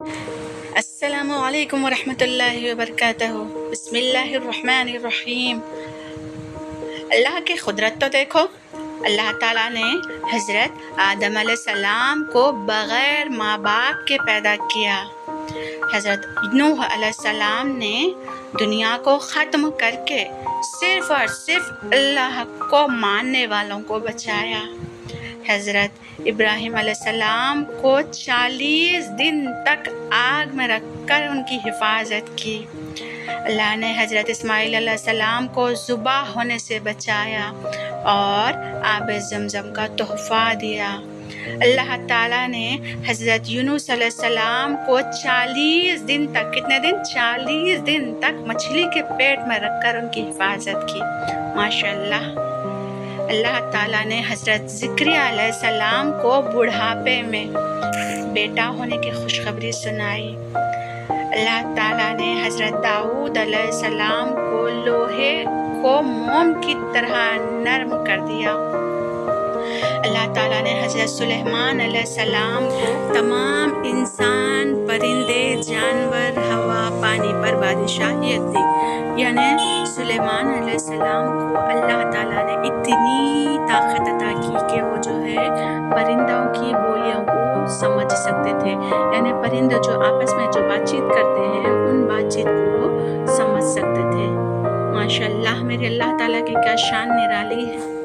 السلام علیکم ورحمۃ اللہ وبرکاتہ۔ بسم اللہ الرحمن الرحیم۔ اللہ کی قدرت تو دیکھو، اللہ تعالیٰ نے حضرت آدم علیہ السلام کو بغیر ماں باپ کے پیدا کیا۔ حضرت نوح علیہ السلام نے دنیا کو ختم کر کے صرف اور صرف اللہ کو ماننے والوں کو بچایا۔ حضرت ابراہیم علیہ السلام کو 40 دن تک آگ میں رکھ کر ان کی حفاظت کی۔ اللہ نے حضرت اسماعیل علیہ السلام کو ذبح ہونے سے بچایا اور آب زمزم کا تحفہ دیا۔ اللہ تعالیٰ نے حضرت یونس علیہ السلام کو 40 دن تک، کتنے دن؟ 40 دن تک مچھلی کے پیٹ میں رکھ کر ان کی حفاظت کی۔ ماشاءاللہ۔ اللہ تعالیٰ نے حضرت زکریا علیہ السلام کو بڑھاپے میں بیٹا ہونے کی خوشخبری سنائی۔ اللہ تعالیٰ نے حضرت داؤد علیہ السلام کو لوہے کو موم کی طرح نرم کر دیا۔ اللہ تعالیٰ نے حضرت سلیمان علیہ السلام کو تمام انسان، پرندے، جانور، ہوا، پانی پر بادشاہیت دی۔ یعنی سلیمان علیہ السلام کو اللہ تعالیٰ نے اتنی طاقت عطا کی کہ وہ جو ہے پرندوں کی بولیوں کو سمجھ سکتے تھے۔ یعنی پرندے جو آپس میں جو بات چیت کرتے ہیں ان بات چیت کو سمجھ سکتے تھے۔ ماشاءاللہ، میرے اللہ تعالیٰ کی کیا شان نرالی ہے۔